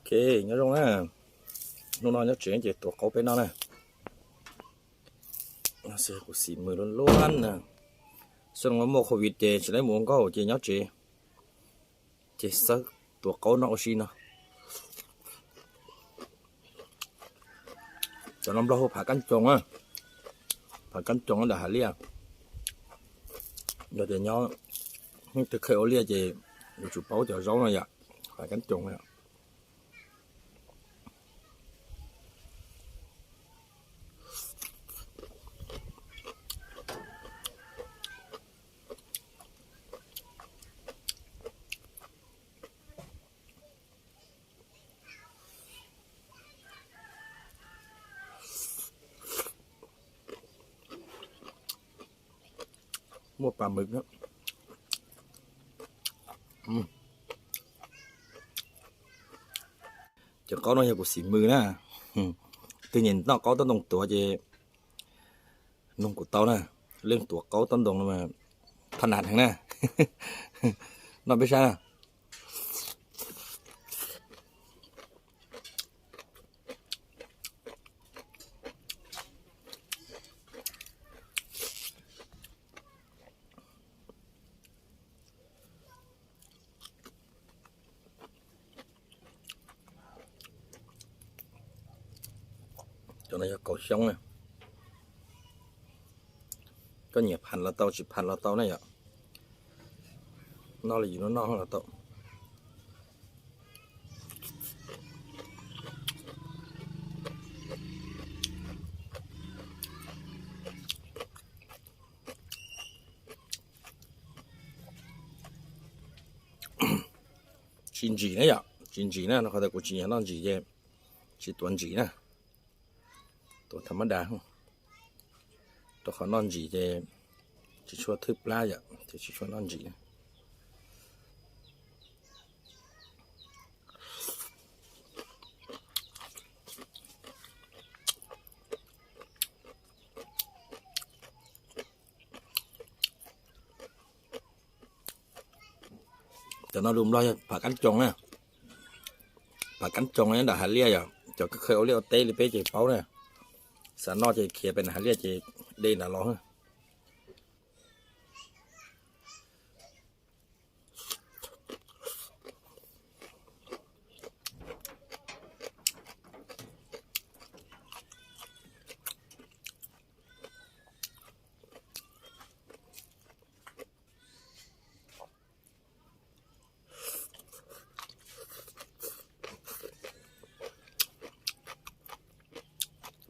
Ok nhớ luôn á, nó nhớ chuyện về tổ cấu bên nó nè, nó sẽ có xì mười luôn luôn nè, xong rồi mua khẩu vị chè chỉ lấy muốn có chè nhớ chè sơ tổ cấu nó aussi nó, cho nó lâu phải cắn trồng á, phải cắn trồng nó đã hả lia, rồi thì nhớ thực khởi lia chè, chụp báo cho rau này vậy, phải cắn trồng này. Mua pà mực đó. Cho có nó như của xì mừ nè. Tự nhiên nó có tấn đồng tuổi gì nông của tao nè, lên tuổi có tấn đồng mà thân hạt thằng nè. Nó biết sao nè. Cho nó cầu sống nè, có nhiều hành là tao chụp hành là tao này ạ, nó là gì nó là tao, chín gì này ạ, chín gì nè, nó có thể có chín nó gì vậy, chỉ tuần gì nè, tuần thầm đa không, tôi khó non gì thì chỉ cho thức lá vậy, thì chỉ cho non gì nè. Cho nó đùm lo phải cắn tròn nè, phải cắn tròn ấy đã hạt lia rồi, cho cái khơi lia tê li bê chỉ pháo nè, sản nó chỉ kia bên hạt lia chỉ đây là lo ha.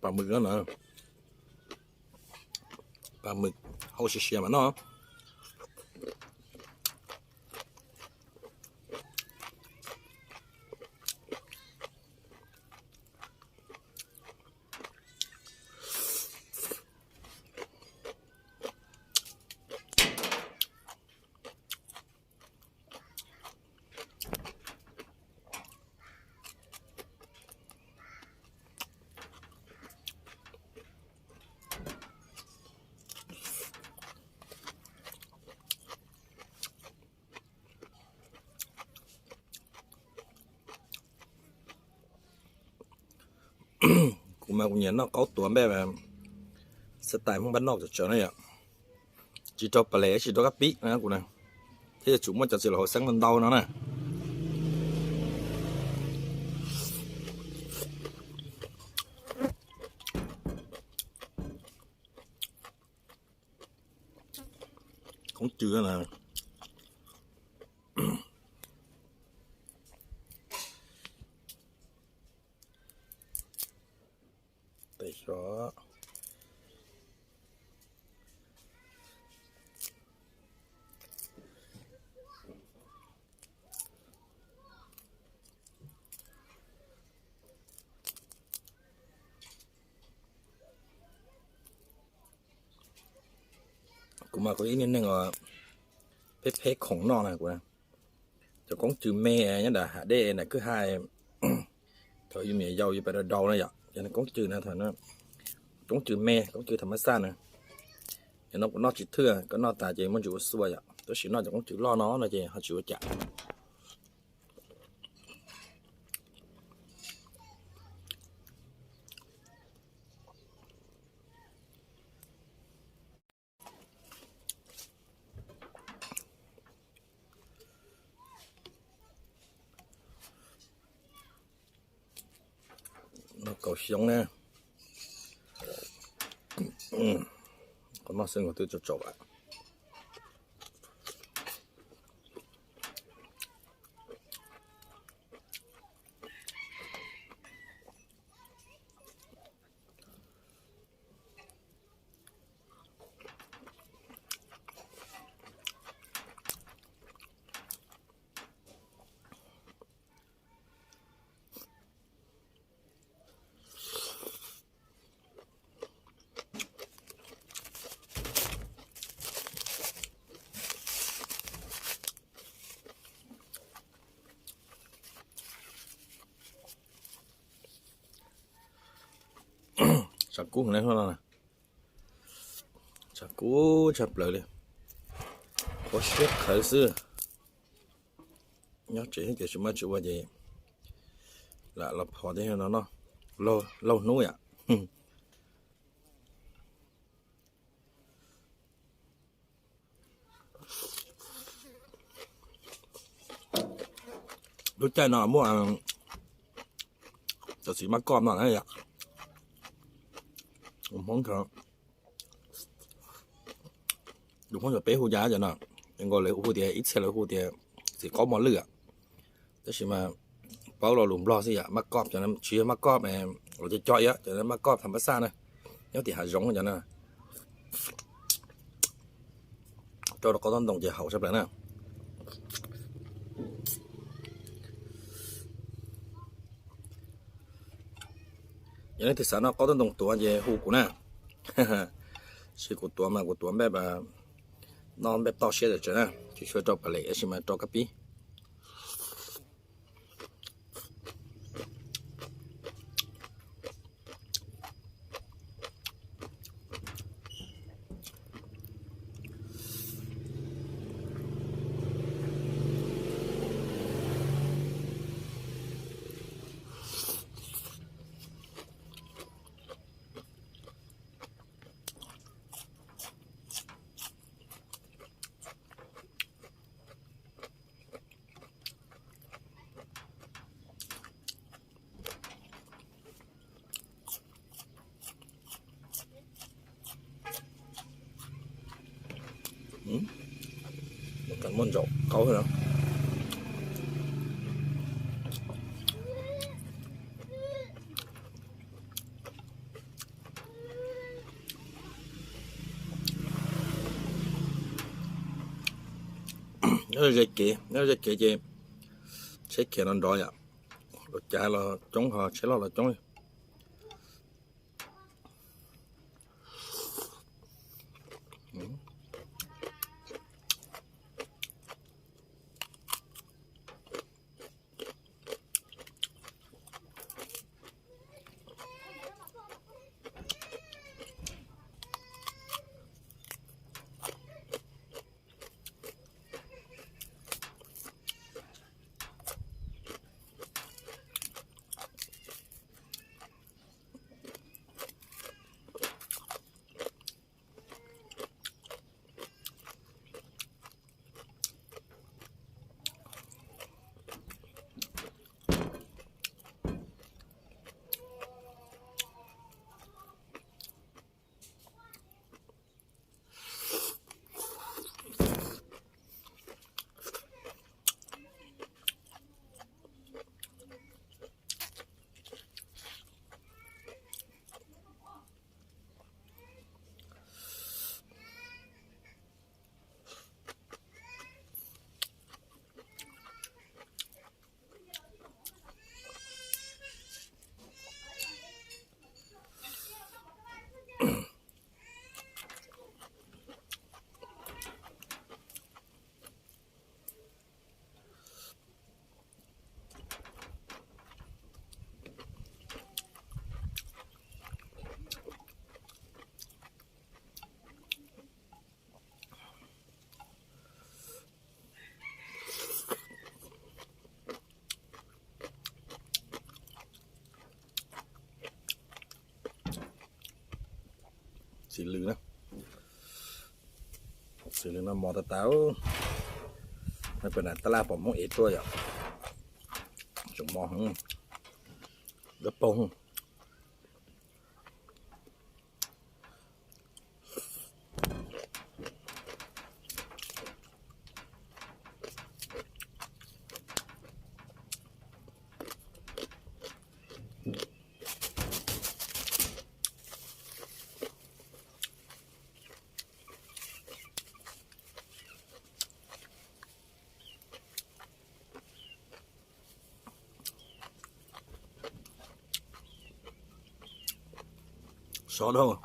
Pà mực đó nè, pà mực hậu xì mà nó cũng mà cũng nhận nó có tuổi bé mà style không bắn nóc cho này ạ, chỉ cho bà lẻ chỉ cho các bí nè cũng nè, thế chúng mình cho sự là hồi sáng lên đau nó nè, không chưa nè. Tại đó cũng mà có ý nên là phép khổng non này của cho con chữ mẹ nhá đã hạ đê này cứ hai thôi như mẹ giàu như vậy đầu này vậy, cho nên con chữ này thôi nó con chữ mẹ con chữ thầm sát này, cho nó chỉ thưa có nó tài chỉ muốn chịu xua vậy, tôi chỉ nói cho con chữ lo nó là gì họ chịu chả. cầu xiong nè con nó xương của tôi cho chọc ạ chặt cú này thôi nè chặt cú chặt lại đi có shit khởi sư nhớ chỉ cái gì mà chịu gì là họ thế nó lâu lâu nuôi à lúc chơi nó muaจะสีมะกอมหน่อยนะอยากผมพ้องเขาดูพ้องจะเป๊ะหูยาจะหน่อยยังก็เลยหูเดียít xeเลยหูเดียสีcó món lửaแต่สิมาเป้าเราหลุมรอสิอ่ะมะกอมจะนั้นชี้มะกอมเราจะจ่อยอ่ะจะนั้นมะกอมทำภาษานะnhớ thì hạt giống cho nó cho nó có tông đồng chỉ hậu sắp lại nè vậy thì sao nó có tông đồng tua về hũ của nè chỉ của tua mà của tua bé bà non bé to xe được chứ nè chỉ cho bà lệ chỉ mà cho cái pi một cắn món rau câu thôi đó nhớ dây kệ gì sẽ kệ nó đói ạ rồi chả là chống họ sẽ là chống xì lư nó mò táo nóเป็นตลาดผมมองเอ็ดตัวอย่างจงมองกระปง sợ đâu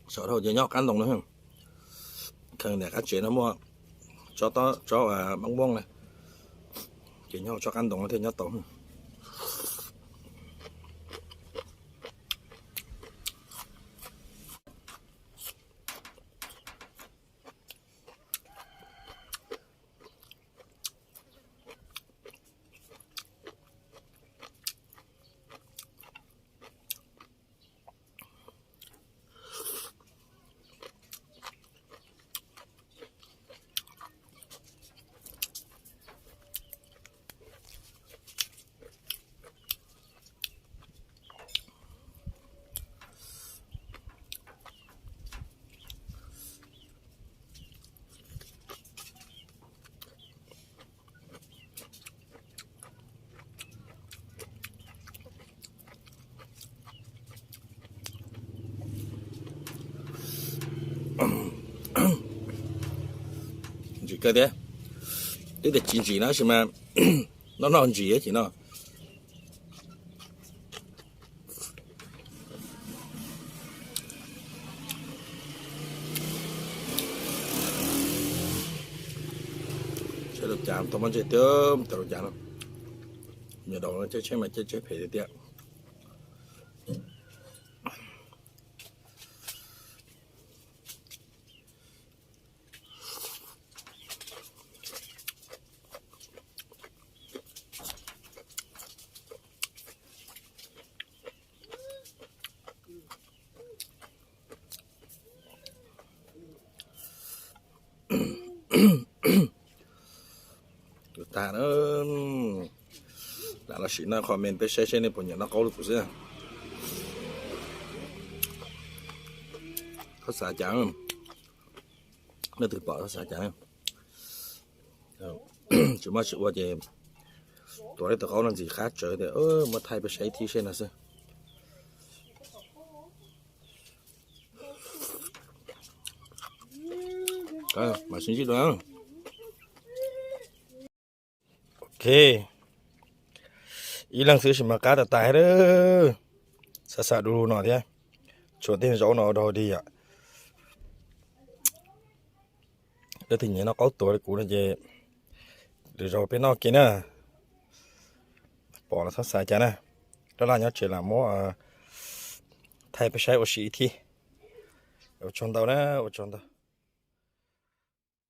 sợ đâu giờ nhau cắn đồng nữa không thường để các chuyện nó mua cho bong bong này chỉ nhau cho cắn đồng thì nhau tổng chỉ cái đấy để chỉ nó xem mà nó non gì ấy chỉ nó chơi được chạm tao muốn chơi tôm tao được chạm lắm nhiều đầu nó chơi mà chơi phải tiệt ta nó là xịn nó comment tới xe này bọn nhà nó có được của xe có xả trắng nó từ bỏ nó xả trắng chúng mà chịu qua thì tối nay tao có làm gì khác trời thì mà thayไปใช้ที่เช่นนั้นสิmà xin chứ đó ok ý lần thứ mà cá tài đó xa đủ nọ thế chỗ tiền giấu nó đâu đi ạ đó thì nhớ nó có tuổi cũ là gì để rồi bên nó kia nè bỏ nó xa chả nè đó là nhớ chỉ là mua thayไปใช้ oxy thì ở trong tàu đó ở trong tàu